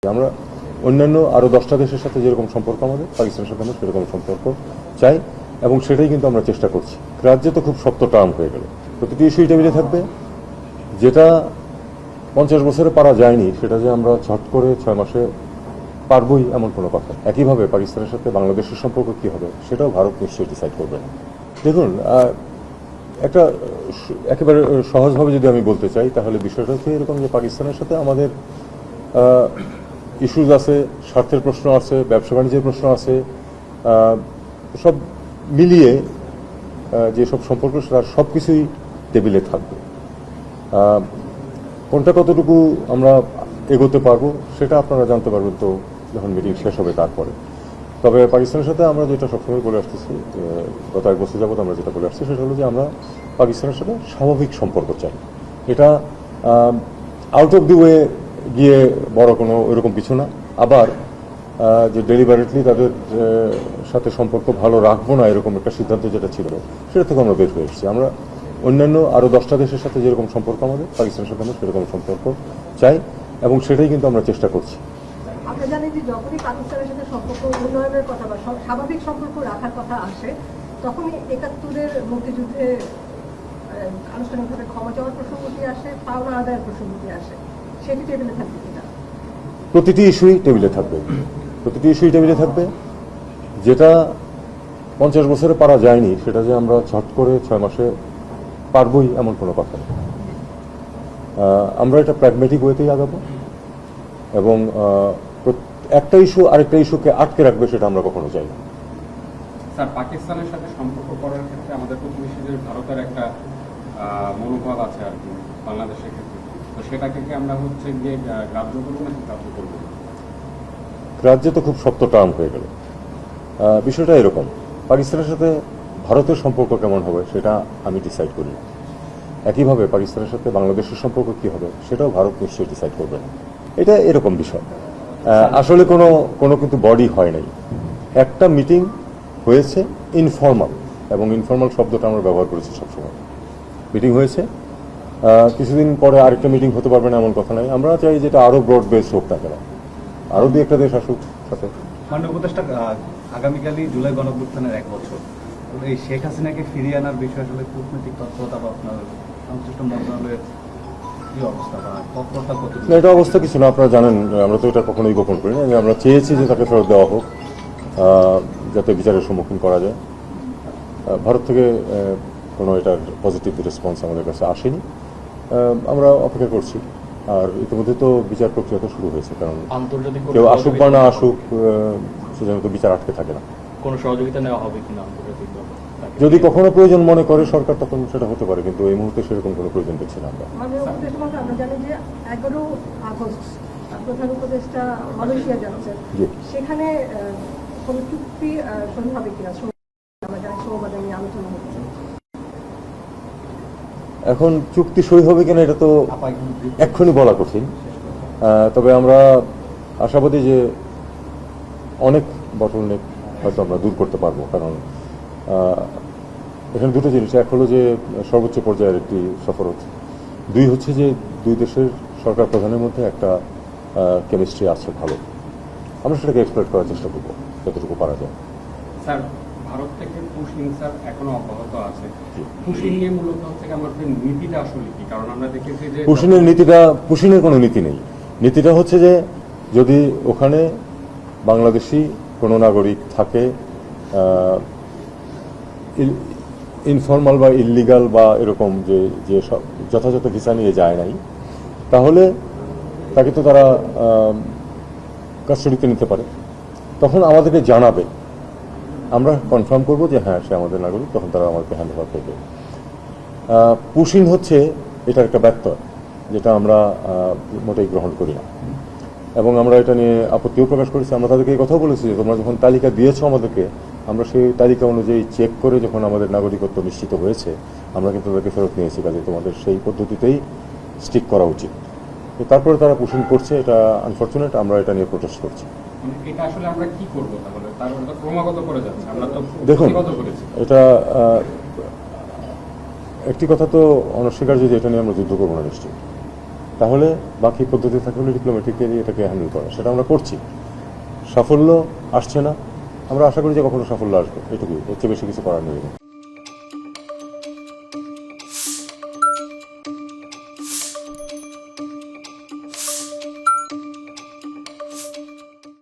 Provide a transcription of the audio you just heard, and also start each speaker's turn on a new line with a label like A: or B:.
A: আমরা অন্যান্য আরও 10টা দেশের সাথে যেরকম সম্পর্ক আমাদের পাকিস্তানের সাথে আমরা সেরকম সম্পর্ক চাই এবং সেটাই কিন্তু আমরা চেষ্টা করছি। রাজ্যে তো খুব শক্ত টার্ম হয়ে গেল, প্রতিটি ইস্যুই টেবিলে থাকবে। যেটা 50 বছরে পারা যায়নি সেটা যে আমরা ঝট করে 6 মাসে পারবই এমন কোনো কথা। একইভাবে পাকিস্তানের সাথে বাংলাদেশের সম্পর্ক কী হবে সেটাও ভারত নিশ্চয়ই ডিসাইড করবে না। দেখুন, একটা একেবারে সহজভাবে যদি আমি বলতে চাই তাহলে বিষয়টা হচ্ছে এরকম যে পাকিস্তানের সাথে আমাদের ইস্যুজ আছে, স্বার্থের প্রশ্ন আছে, ব্যবসা বাণিজ্যের প্রশ্ন আছে, সব মিলিয়ে যেসব সম্পর্ক তার সব কিছুই টেবিলে থাকবে। কোনটা কতটুকু আমরা এগোতে পারবো সেটা আপনারা জানতে পারবেন তো যখন মিটিং শেষ হবে তারপরে। তবে পাকিস্তানের সাথে আমরা যেটা সবসময় বলে আসতেছি, গত 1 বছর যাবত আমরা যেটা বলে আসছি সেটা হলো যে আমরা পাকিস্তানের সাথে স্বাভাবিক সম্পর্ক চাই। এটা আউট অফ দি ওয়ে গিয়ে বড় কোনো এরকম কিছু না, আবার যে ডেলিভারেটলি তাদের সাথে সম্পর্ক ভালো রাখবো না এরকম একটা সিদ্ধান্ত যেটা ছিল সেটা থেকে আমরা বের হয়ে এসেছি। আমরা অন্যান্য আরও 10টা দেশের সাথে যেরকম সম্পর্ক আমাদের পাকিস্তানের সাথে আমরা সেরকম সম্পর্ক চাই এবং সেটাই কিন্তু আমরা চেষ্টা করছি।
B: আমরা জানি যে যখনই পাকিস্তানের সাথে সম্পর্ক উন্নয়নের কথা বা স্বাভাবিক সম্পর্ক রাখার কথা আসে তখনই 71-এর মুক্তিযুদ্ধে আনুষ্ঠানিকভাবে ক্ষমা চাওয়ার প্রসঙ্গটি আসে, পাওনা আদায়ের প্রসঙ্গটি আসে। সেটি টেবিলে থাকবে কিনা?
A: প্রতিটি ইস্যুই টেবিলে থাকবে, প্রতিটি ইস্যুই টেবিলে থাকবে। যেটা 50 বছরে পারা যায়নি সেটা যে আমরা ঝট করে 6 মাসে পারবই এমন কোনো কথা নেই। আমরা এটা প্র্যাগমেটিক ওয়েতেই আগাবো এবং একটা ইস্যু আরেকটা ইস্যুকে আটকে রাখবে সেটা আমরা কখনো চাই না।
C: স্যার, পাকিস্তানের সাথে সম্পর্ক করার ক্ষেত্রে আমাদের প্রতিবেশী যে ভারতের একটা মনোভাব আছে আর কি বাংলাদেশের ক্ষেত্রে, তো সেটাকে কি আমরা গিয়ে গ্রাহ্য করবো নাকি গ্রাহ্য করবো?
A: রাজ্যে তো খুব শক্ত টার্ম হয়ে গেল। বিষয়টা এরকম, পাকিস্তানের সাথে ভারতের সম্পর্ক কেমন হবে সেটা আমি ডিসাইড করি না। একইভাবে পাকিস্তানের সাথে বাংলাদেশের সম্পর্ক কী হবে সেটাও ভারত নিশ্চয়ই ডিসাইড করবে না। এটা এরকম বিষয়। আসলে কোনো কিন্তু বডি হয় নাই, একটা মিটিং হয়েছে ইনফর্মাল, এবং ইনফর্মাল শব্দটা আমরা ব্যবহার করেছি সবসময়। মিটিং হয়েছে, কিছুদিন পরে আরেকটা মিটিং হতে পারবে না এমন কথা নাই। আমরা চাই যেটা আরও ব্রড বেস হোক না কেন, আরও 2-1টা দেশ আসুক সাথে।
D: মাননীয় উপদেষ্টা, আগামীকালই জুলাই গণঅভ্যুত্থানের 1 বছর। এই শেখ হাসিনাকে ফিরিয়ে আনার বিষয়ে আসলে কূটনৈতিক তৎপরতা বা আপনার সংশ্লিষ্ট মন্ত্রণালয়ের কি অবস্থা বা তৎপরতা কত?
A: এটা অবস্থা কিছু না, আপনারা জানেন আমরা তো এটা কখনোই গোপন করি না। আমরা চেয়েছি যে তাকে ফেরত দেওয়া হোক যাতে বিচারের সম্মুখীন করা যায়। ভারত থেকে কোনো এটার পজিটিভ রেসপন্স আমাদের কাছে আসেনি, আমরা অপেক্ষা করছি। আর ইতিমধ্যে তো বিচার প্রক্রিয়া তো শুরু হয়েছে, কারণ কেউ আসুক বা না আসুক সেজন্য তো বিচার আটকে থাকে না।
E: কোনো সহযোগিতা নেওয়া হবে কিনা আন্তর্জাতিকভাবে?
A: যদি কখনো প্রয়োজন মনে করে সরকার তখন সেটা হতে পারে, কিন্তু এই মুহূর্তে সেরকম কোনো প্রয়োজন দেখছি না আমরা।
B: আমরা জানি যে 11 আগস্ট প্রধান উপদেষ্টা মালয়েশিয়া যাচ্ছেন, সেখানে কোনো চুক্তি সই হবে কিনা আমরা জানি সৌবাদে নিয়ে আলোচনা হচ্ছে।
A: এখন চুক্তি সই হবে কিনা এটা তো এক্ষুনি বলা কঠিন, তবে আমরা আশাবাদী যে অনেক বটলনেক হয়তো আমরা দূর করতে পারবো। কারণ এখানে দুটো জিনিস, এক হলো যে সর্বোচ্চ পর্যায়ের একটি সফর হচ্ছে, 2 হচ্ছে যে 2 দেশের সরকার প্রধানের মধ্যে একটা কেমিস্ট্রি আছে ভালো। আমরা সেটাকে এক্সপ্লয়েট করার চেষ্টা করবো যতটুকু পারা যায়।
C: স্যার, ভারত থেকে পুশিং স্যার এখনো অব্যাহত আছে। পুশিং নিয়ে মূলত আমাদের নীতিটা আসলে কি? কারণ আমরা দেখেছি যে
A: পুশিংয়ের কোনো নীতি নেই। নীতিটা হচ্ছে যে যদি ওখানে বাংলাদেশি কোনো নাগরিক থাকে, ইনফর্মাল বা ইললিগাল বা এরকম যে সব যথাযথ ভিসা নিয়ে যায় নাই, তাহলে তাকে তো তারা কাস্টডিতে নিতে পারে। তখন আমাদেরকে জানাবে, আমরা কনফার্ম করবো যে হ্যাঁ সে আমাদের নাগরিক, তখন তারা আমাদেরকে হ্যান্ড ওভার করবে। পুশিং হচ্ছে এটার একটা ব্যত্যয় যেটা আমরা মোটেই গ্রহণ করি না, এবং আমরা এটা নিয়ে আপত্তিও প্রকাশ করেছি। আমরা তাদেরকে এই কথাও বলেছি যে তোমরা যখন তালিকা দিয়েছো আমাদেরকে, আমরা সেই তালিকা অনুযায়ী চেক করে যখন আমাদের নাগরিকত্ব নিশ্চিত হয়েছে আমরা কিন্তু তাদেরকে ফেরত নিয়েছি, কাজে তোমাদের সেই পদ্ধতিতেই স্টিক করা উচিত। তো তারপরে তারা পুশিং করছে, এটা আনফর্চুনেট, আমরা এটা নিয়ে প্রোটেস্ট করছি।
C: এটা আসলে আমরা কি করব তাহলে? তারপরে তো ক্রমাগত করে যাচ্ছে, আমরা তো
A: দেখুন
C: করেছি।
A: এটা একটি কথা তো অনস্বীকার্য যে এটা নিয়ে আমরা যুদ্ধ করবো না নিশ্চয়ই। তাহলে বাকি পদ্ধতি থাকলে ডিপ্লোম্যাটিক্যালি এটাকে হ্যান্ডেল করা, সেটা আমরা করছি। সাফল্য আসছে না, আমরা আশা করি যে কখনো সাফল্য আসবে, এটুকুই, এর চেয়ে বেশি কিছু করার নেই।